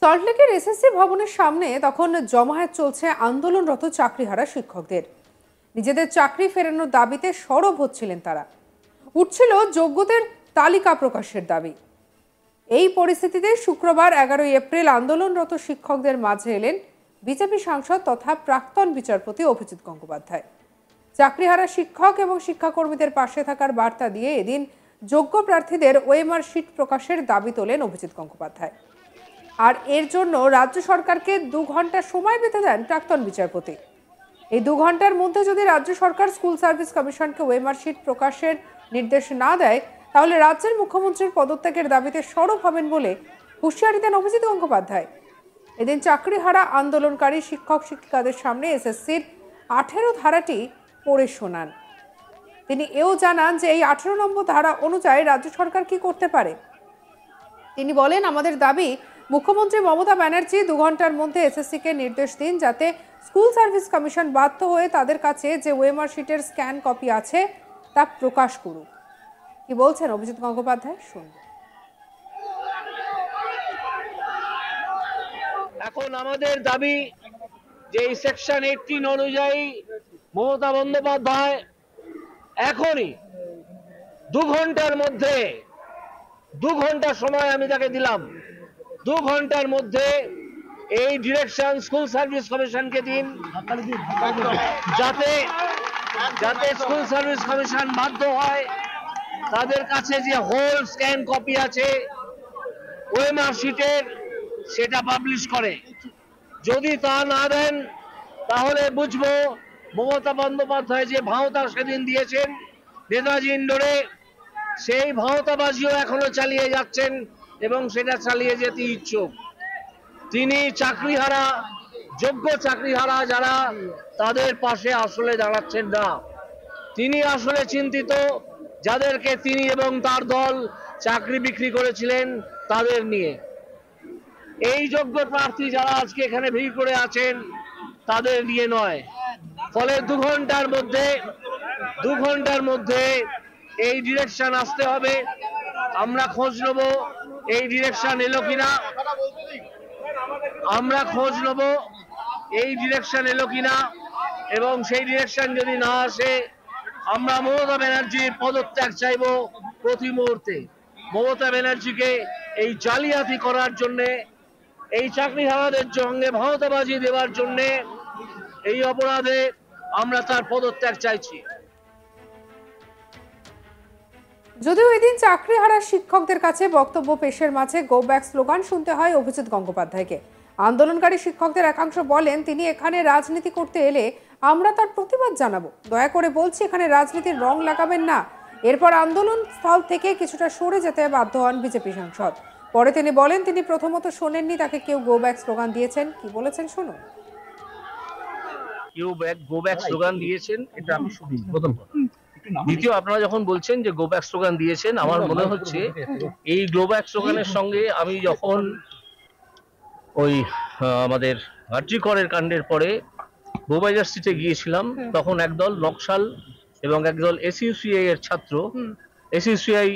সল্টলেকের এসএসসি ভবনের সামনে তখন জমায়েত চলছে আন্দোলনরত চাকরিহারা শিক্ষকদের। নিজেদের চাকরি ফেরানোর দাবিতে সরব হচ্ছিলেন তারা। উঠছিল যোগ্যদের তালিকা প্রকাশের দাবি। এই পরিস্থিতিতে শুক্রবার 11 এপ্রিল আন্দোলনরত শিক্ষকদের মাঝে এলেন বিজেপি সাংসদ তথা প্রাক্তন বিচারপতি অভিজিৎ গঙ্গোপাধ্যায়। চাকরিহারা শিক্ষক এবং শিক্ষাকর্মীদের পাশে থাকার বার্তা দিয়ে এদিন যোগ্য প্রার্থীদের ওএমআর শিট প্রকাশের দাবি তোলেন অভিজিৎ গঙ্গোপাধ্যায়। আর এর জন্য রাজ্য সরকারকে 2 ঘন্টা সময় বেঁধে দেন প্রাক্তন বিচারপতি। এই 2 ঘন্টার মধ্যে যদি রাজ্য সরকার স্কুল সার্ভিস কমিশনকে ওএমআর শিট প্রকাশের নির্দেশ না দেয়, তাহলে রাজ্যের মুখ্যমন্ত্রীর পদত্যাগের দাবিতে সরব হবেন বলে হুঁশিয়ারি দেন অভিজিৎ গঙ্গোপাধ্যায়। এদিন চাকরিহারা আন্দোলনকারী শিক্ষক শিক্ষিকাদের সামনে এসএসসির 18 ধারাটি পড়ে শোনান। তিনি এও জানান যে এই 18 নম্বর ধারা অনুযায়ী রাজ্য সরকার কি করতে পারে। তিনি বলেন, আমাদের দাবি মুখ্যমন্ত্রী মমতা ব্যানার্জি 2 ঘন্টার মধ্যে এসএসসিকে নির্দেশ দিন যাতে স্কুল সার্ভিস কমিশন বাধ্য হয়ে তাদের কাছে যে ওএমআর শিটের স্ক্যান কপি আছে তা প্রকাশ করুক। কি বলছেন অভিজিৎ গঙ্গোপাধ্যায়, শুনুন। এখন আমাদের দাবি যে এই সেকশন 18 অনুযায়ী মমতা বন্দ্যোপাধ্যায় এখনই 2 ঘন্টার মধ্যে 2 ঘন্টা সময় আমি তাকে দিলাম, 2 ঘন্টার মধ্যে এই ডিরেকশন স্কুল সার্ভিস কমিশনকে দিন যাতে স্কুল সার্ভিস কমিশন বাধ্য হয় তাদের কাছে যে হোল স্ক্যান কপি আছে ওএমআর শিটের সেটা পাবলিশ করে। যদি তা না দেন তাহলে বুঝবো মমতা বন্দ্যোপাধ্যায় যে ভাওতা সেদিন দিয়েছেন নেতাজি ইন্ডোরে, সেই ভাওতাবাজিও এখনো চালিয়ে যাচ্ছেন এবং সেটা চালিয়ে যেতে ইচ্ছুক। তিনি চাকরিহারা, যোগ্য চাকরিহারা যারা তাদের পাশে আসলে দাঁড়াচ্ছেন না। তিনি আসলে চিন্তিত যাদেরকে তিনি এবং তার দল চাকরি বিক্রি করেছিলেন তাদের নিয়ে। এই যোগ্য প্রার্থী যারা আজকে এখানে ভিড় করে আছেন তাদের নিয়ে নয়। ফলে 2 ঘন্টার মধ্যে এই ডিরেকশন আসতে হবে। আমরা খোঁজ নেব এই ডিরেকশন এলো কিনা, এবং সেই ডিরেকশন যদি না আসে আমরা মমতা ব্যানার্জির পদত্যাগ চাইব প্রতি মুহূর্তে। মমতা ব্যানার্জিকে এই জালিয়াতি করার জন্য, এই চাকরিহারাদের সঙ্গে ভাওতাবাজি দেওয়ার জন্য, এই অপরাধে আমরা তার পদত্যাগ চাইছি। যদিও এদিন চাকরিহারা শিক্ষকদের কাছে বক্তব্য পেশের মাঝে গো ব্যাক স্লোগান শুনতে হয় অভিজিৎ গঙ্গোপাধ্যায়কে। আন্দোলনকারী শিক্ষকদের একাংশ বলেন, তিনি এখানে রাজনীতি করতে এলে আমরা তার প্রতিবাদ জানাবো। দয়া করে বলছি এখানে রাজনীতির রং লাগাবেন না। এরপর আন্দোলন স্থল থেকে কিছুটা সরে যেতে বাধ্য হন বিজেপি সাংসদ। পরে তিনি বলেন, তিনি প্রথমত শোনেননি তাকে কেউ গো ব্যাক স্লোগান দিয়েছেন। কি বলেছেন শুনুন। কেউ গো ব্যাক স্লোগান দিয়েছেন এটা আমি শুনিনি, প্রথম কথা। দ্বিতীয়, আপনারা যখন বলছেন যে গো ব্যাক স্লোগান দিয়েছেন, আমার মনে হচ্ছে এই গো ব্যাক স্লোগানের সঙ্গে আমি যখন ওই আমাদের আরজিকরের কাণ্ডের পরে বউবাজার স্ট্রিটে গিয়েছিলাম, তখন একদল নকশাল এবং একদল এসইউসিআই এর ছাত্র, এসইউসিআই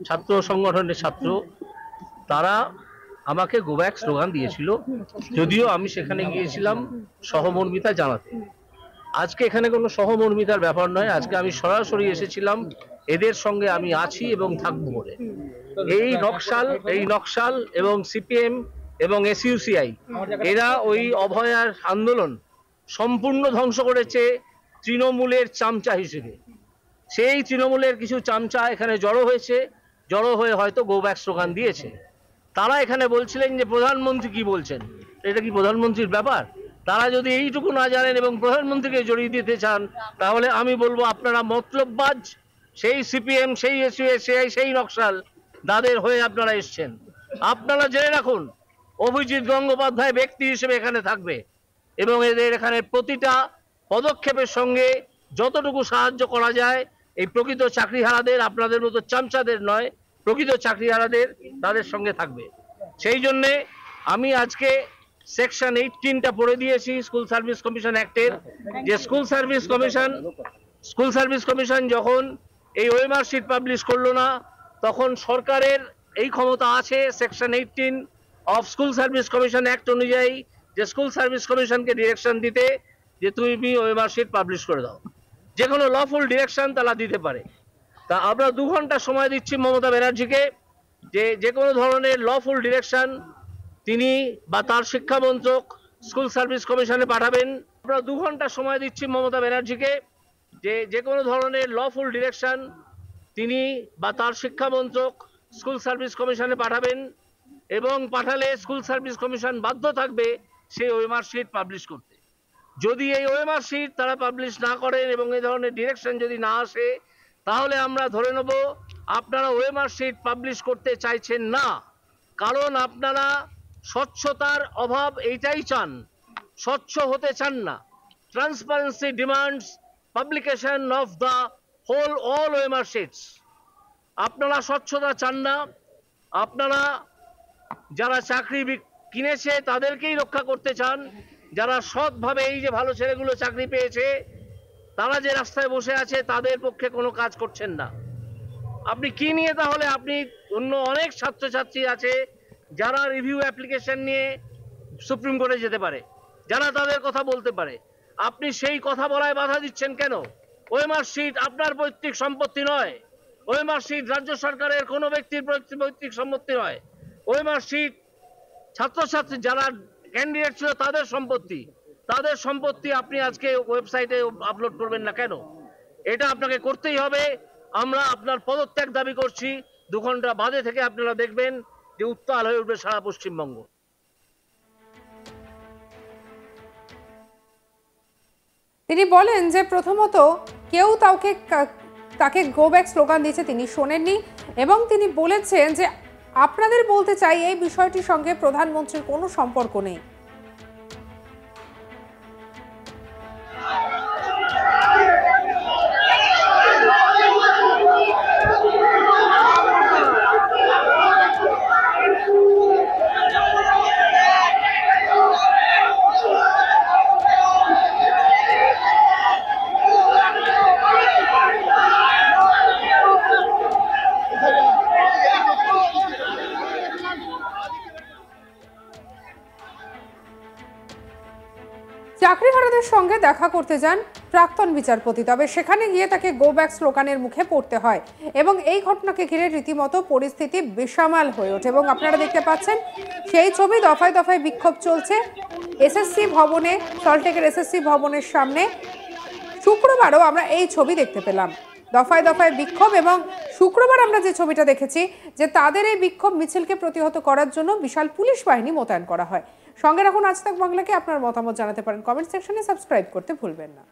ছাত্র সংগঠনের ছাত্র, তারা আমাকে গো ব্যাক স্লোগান দিয়েছিল। যদিও আমি সেখানে গিয়েছিলাম সহমর্মিতা জানাতে। আজকে এখানে কোনো সহমর্মিতার ব্যাপার নয়, আজকে আমি সরাসরি এসেছিলাম এদের সঙ্গে আমি আছি এবং থাকবো বলে। এই নকশাল এবং সিপিএম এবং এসইউসিআই এরা ওই অভয়ার আন্দোলন সম্পূর্ণ ধ্বংস করেছে তৃণমূলের চামচা হিসেবে। সেই তৃণমূলের কিছু চামচা এখানে জড়ো হয়ে হয়তো গো ব্যাক স্লোগান দিয়েছে। তারা এখানে বলছিলেন যে প্রধানমন্ত্রী কি বলছেন, এটা কি প্রধানমন্ত্রীর ব্যাপার? তারা যদি এইটুকু না জানেন এবং প্রধানমন্ত্রীকে জড়িয়ে দিতে চান, তাহলে আমি বলবো আপনারা মতলববাজ। সেই সিপিএম, সেই এসইউসিআই, সেই নকশাল তাদের হয়ে আপনারা এসছেন। আপনারা জেনে রাখুন, অভিজিৎ গঙ্গোপাধ্যায় ব্যক্তি হিসেবে এখানে থাকবে এবং এদের এখানে প্রতিটা পদক্ষেপের সঙ্গে যতটুকু সাহায্য করা যায় এই প্রকৃত চাকরিহারাদের, আপনাদের মতো চামচাদের নয়, প্রকৃত চাকরিহারাদের তাদের সঙ্গে থাকবে। সেই জন্যে আমি আজকে সেকশন 18টা পড়ে দিয়েছি স্কুল সার্ভিস কমিশন অ্যাক্টের, যে স্কুল সার্ভিস কমিশন যখন এই ওএমআর শিট পাবলিশ করলো না, তখন সরকারের এই ক্ষমতা আছে section 18 of school service commission act অনুযায়ী, যে স্কুল সার্ভিস কমিশনকে ডিরেকশন দিতে যে তুমি ওএমআর শিট পাবলিশ করে দাও। যে কোনো লফুল ডিরেকশন তারা দিতে পারে। তা আমরা 2 ঘন্টা সময় দিচ্ছি মমতা ব্যানার্জিকে, যে কোনো ধরনের লফুল ডিরেকশন তিনি বা তার শিক্ষা মন্ত্রক স্কুল সার্ভিস কমিশনে পাঠাবেন। আমরা 2 ঘন্টা সময় দিচ্ছি মমতা ব্যানার্জিকে, যে কোনো ধরনের লফুল ডিরেকশন তিনি বা তার শিক্ষা মন্ত্রক স্কুল সার্ভিস কমিশনে পাঠাবেন, এবং পাঠালে স্কুল সার্ভিস কমিশন বাধ্য থাকবে সেই ওএমআর শিট পাবলিশ করতে। যদি এই ওএমআর শিট তারা পাবলিশ না করেন এবং এই ধরনের ডিরেকশন যদি না আসে, তাহলে আমরা ধরে নেব আপনারা ওএমআর শিট পাবলিশ করতে চাইছেন না, কারণ আপনারা স্বচ্ছতার অভাব এইটাই চান, স্বচ্ছ হতে চান না। Transparency demands publication of the all OMR shits. আপনারা স্বচ্ছতা চান না, আপনারা যারা চাকরি কিনেছে তাদেরকেই রক্ষা করতে চান, যারা সৎভাবে এই যে ভালো ছেলেগুলো চাকরি পেয়েছে তারা যে রাস্তায় বসে আছে তাদের পক্ষে কোনো কাজ করছেন না। আপনি কি নিয়ে তাহলে, আপনি অন্য অনেক ছাত্রছাত্রী আছে যারা রিভিউ অ্যাপ্লিকেশন নিয়ে সুপ্রিম কোর্টে যেতে পারে, যারা তাদের কথা বলতে পারে, আপনি সেই কথা বলায় বাধা দিচ্ছেন কেন? ওএমআর শিট আপনার পৈতৃক সম্পত্তি নয়, ওএমআর শিট রাজ্য সরকারের কোনো ব্যক্তির পৈতৃক সম্পত্তি নয়, ওএমআর শিট ছাত্রছাত্রী যারা ক্যান্ডিডেট ছিল তাদের সম্পত্তি, তাদের সম্পত্তি আপনি আজকে ওয়েবসাইটে আপলোড করবেন না কেন? এটা আপনাকে করতেই হবে। আমরা আপনার পদত্যাগ দাবি করছি। 2 ঘন্টা বাদে থেকে আপনারা দেখবেন যে উত্তাল হয়ে উঠবে সারা পশ্চিমবঙ্গ। তিনি বলেন যে প্রথমত কেউ তাকে গো ব্যাক স্লোগান দিয়েছে তিনি শোনেননি, এবং তিনি বলেছেন যে আপনাদের বলতে চাই এই বিষয়টির সঙ্গে প্রধানমন্ত্রীর কোনো সম্পর্ক নেই। চাকরিহারাদের সঙ্গে দেখা করতে যান প্রাক্তন বিচারপতি, তবে সেখানে গিয়ে তাকে গো ব্যাক স্লোগানের মুখে পড়তে হয়, এবং এই ঘটনাকে ঘিরে রীতিমতো পরিস্থিতি বেসামাল হয়ে ওঠে। এবং আপনারা দেখতে পাচ্ছেন সেই ছবি, দফায় দফায় বিক্ষোভ চলছে এসএসসি ভবনে, সল্টলেকের এসএসসি ভবনের সামনে। শুক্রবারও আমরা এই ছবি দেখতে পেলাম, দফায় দফায় বিক্ষোভ। এবং শুক্রবার আমরা যে ছবিটা দেখেছি যে তাদের এই বিক্ষোভ মিছিলকে প্রতিহত করার জন্য বিশাল পুলিশ বাহিনী মোতায়েন করা হয়। সঙ্গে রাখুন আজ তাক বাংলাকে। আপনার মতামত জানাতে পারেন কমেন্ট সেকশনে, সাবস্ক্রাইব করতে ভুলবেন না।